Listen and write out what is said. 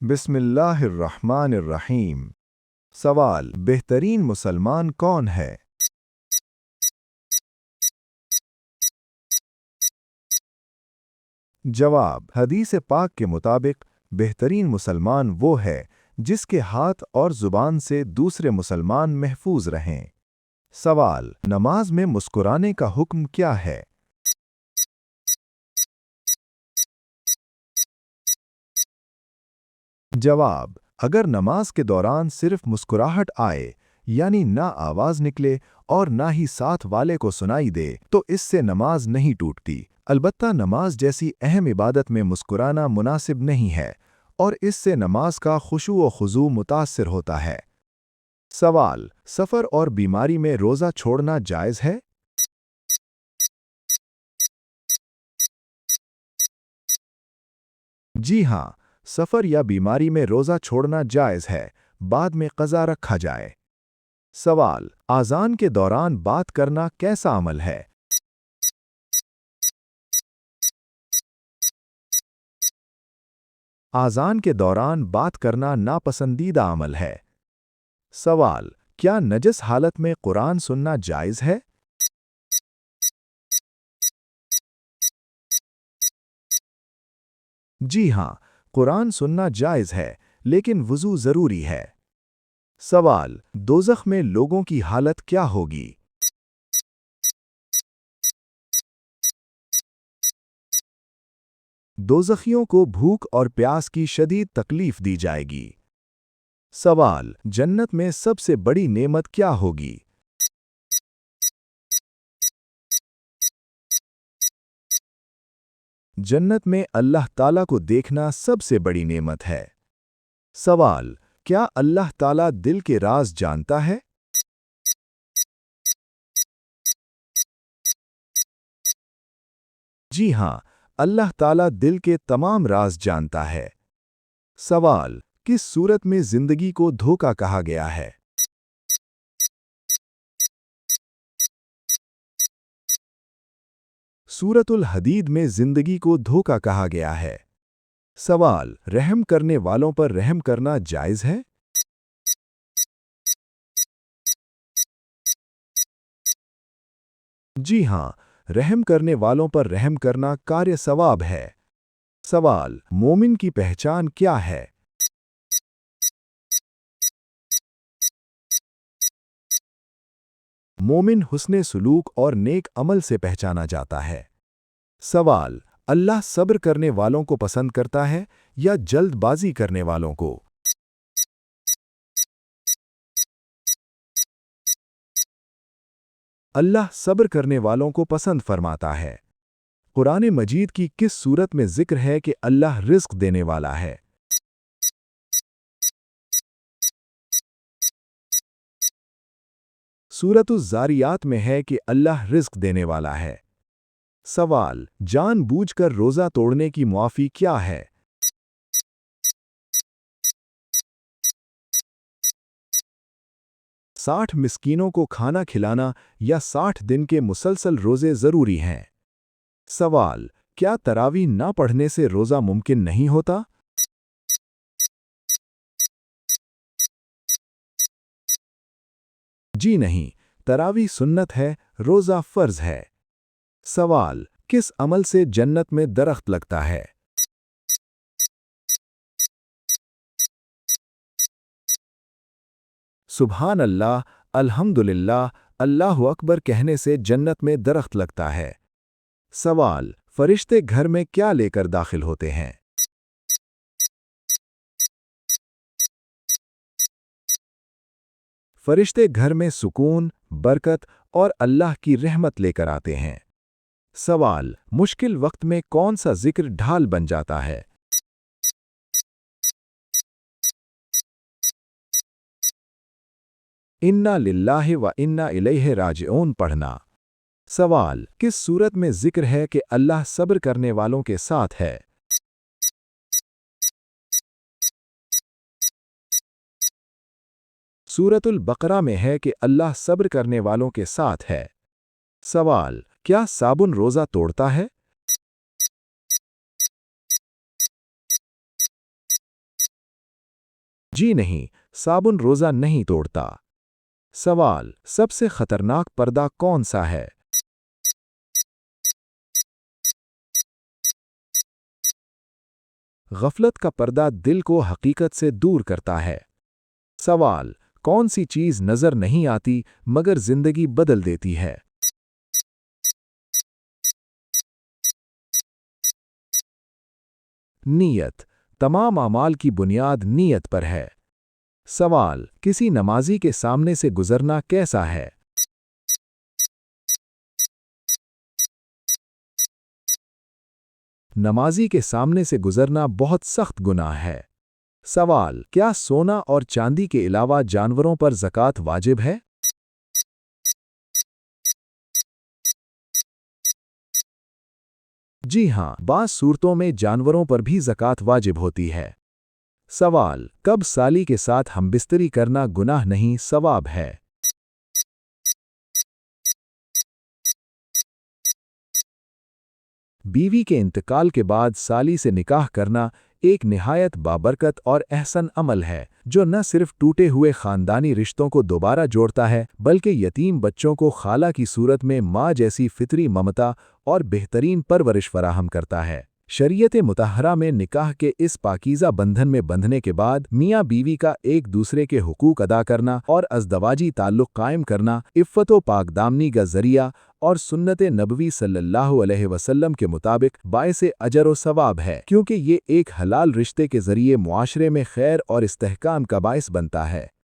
بسم اللہ الرحمن الرحیم۔ سوال: بہترین مسلمان کون ہے؟ جواب: حدیث پاک کے مطابق بہترین مسلمان وہ ہے جس کے ہاتھ اور زبان سے دوسرے مسلمان محفوظ رہیں۔ سوال: نماز میں مسکرانے کا حکم کیا ہے؟ جواب: اگر نماز کے دوران صرف مسکراہٹ آئے، یعنی نہ آواز نکلے اور نہ ہی ساتھ والے کو سنائی دے، تو اس سے نماز نہیں ٹوٹتی۔ البتہ نماز جیسی اہم عبادت میں مسکرانا مناسب نہیں ہے اور اس سے نماز کا خشوع و خضوع متاثر ہوتا ہے۔ سوال: سفر اور بیماری میں روزہ چھوڑنا جائز ہے؟ جی ہاں، سفر یا بیماری میں روزہ چھوڑنا جائز ہے، بعد میں قضا رکھا جائے۔ سوال: اذان کے دوران بات کرنا کیسا عمل ہے؟ اذان کے دوران بات کرنا ناپسندیدہ عمل ہے۔ سوال: کیا نجس حالت میں قرآن سننا جائز ہے؟ جی ہاں، قرآن سننا جائز ہے، لیکن وضو ضروری ہے۔ سوال: دوزخ میں لوگوں کی حالت کیا ہوگی؟ دوزخیوں کو بھوک اور پیاس کی شدید تکلیف دی جائے گی۔ سوال: جنت میں سب سے بڑی نعمت کیا ہوگی؟ جنت میں اللہ تعالیٰ کو دیکھنا سب سے بڑی نعمت ہے۔ سوال: کیا اللہ تعالیٰ دل کے راز جانتا ہے؟ جی ہاں، اللہ تعالیٰ دل کے تمام راز جانتا ہے۔ سوال: کس صورت میں زندگی کو دھوکا کہا گیا ہے؟ سورۃ الحدید میں زندگی کو دھوکا کہا گیا ہے۔ سوال: رحم کرنے والوں پر رحم کرنا جائز ہے؟ جی ہاں، رحم کرنے والوں پر رحم کرنا کار ثواب ہے۔ سوال: مومن کی پہچان کیا ہے؟ مومن حسن سلوک اور نیک عمل سے پہچانا جاتا ہے۔ سوال: اللہ صبر کرنے والوں کو پسند کرتا ہے یا جلد بازی کرنے والوں کو؟ اللہ صبر کرنے والوں کو پسند فرماتا ہے۔ قرآن مجید کی کس صورت میں ذکر ہے کہ اللہ رزق دینے والا ہے؟ سورۃ الزاریات میں ہے کہ اللہ رزق دینے والا ہے۔ سوال: جان بوجھ کر روزہ توڑنے کی معافی کیا ہے؟ 60 مسکینوں کو کھانا کھلانا یا 60 دن کے مسلسل روزے ضروری ہیں۔ سوال: کیا تراویح نہ پڑھنے سے روزہ ممکن نہیں ہوتا؟ جی نہیں، تراویح سنت ہے، روزہ فرض ہے۔ سوال: کس عمل سے جنت میں درخت لگتا ہے؟ سبحان اللہ، الحمدللہ، اللہ اکبر کہنے سے جنت میں درخت لگتا ہے۔ سوال: فرشتے گھر میں کیا لے کر داخل ہوتے ہیں؟ فرشتے گھر میں سکون، برکت اور اللہ کی رحمت لے کر آتے ہیں۔ سوال: مشکل وقت میں کون سا ذکر ڈھال بن جاتا ہے؟ انا للہ و انا الیہ راجعون پڑھنا۔ سوال: کس صورت میں ذکر ہے کہ اللہ صبر کرنے والوں کے ساتھ ہے؟ سورۃ البقرہ میں ہے کہ اللہ صبر کرنے والوں کے ساتھ ہے۔ سوال: کیا صابن روزہ توڑتا ہے؟ جی نہیں، صابن روزہ نہیں توڑتا۔ سوال: سب سے خطرناک پردہ کون سا ہے؟ غفلت کا پردہ دل کو حقیقت سے دور کرتا ہے۔ سوال: کون سی چیز نظر نہیں آتی مگر زندگی بدل دیتی ہے؟ نیت۔ تمام اعمال کی بنیاد نیت پر ہے۔ سوال: کسی نمازی کے سامنے سے گزرنا کیسا ہے؟ نمازی کے سامنے سے گزرنا بہت سخت گناہ ہے۔ سوال: کیا سونا اور چاندی کے علاوہ جانوروں پر زکوٰۃ واجب ہے؟ جی ہاں، بعض صورتوں میں جانوروں پر بھی زکوٰۃ واجب ہوتی ہے۔ سوال: کب سالی کے ساتھ ہمبستری کرنا گناہ نہیں ثواب ہے؟ بیوی کے انتقال کے بعد سالی سے نکاح کرنا ایک نہایت بابرکت اور احسن عمل ہے، جو نہ صرف ٹوٹے ہوئے خاندانی رشتوں کو دوبارہ جوڑتا ہے بلکہ یتیم بچوں کو خالہ کی صورت میں ماں جیسی فطری ممتا اور بہترین پرورش فراہم کرتا ہے۔ شریعت مطہرہ میں نکاح کے اس پاکیزہ بندھن میں بندھنے کے بعد میاں بیوی کا ایک دوسرے کے حقوق ادا کرنا اور ازدواجی تعلق قائم کرنا عفت و پاک دامنی کا ذریعہ اور سنت نبوی صلی اللہ علیہ وسلم کے مطابق باعث اجر و ثواب ہے، کیونکہ یہ ایک حلال رشتے کے ذریعے معاشرے میں خیر اور استحکام کا باعث بنتا ہے۔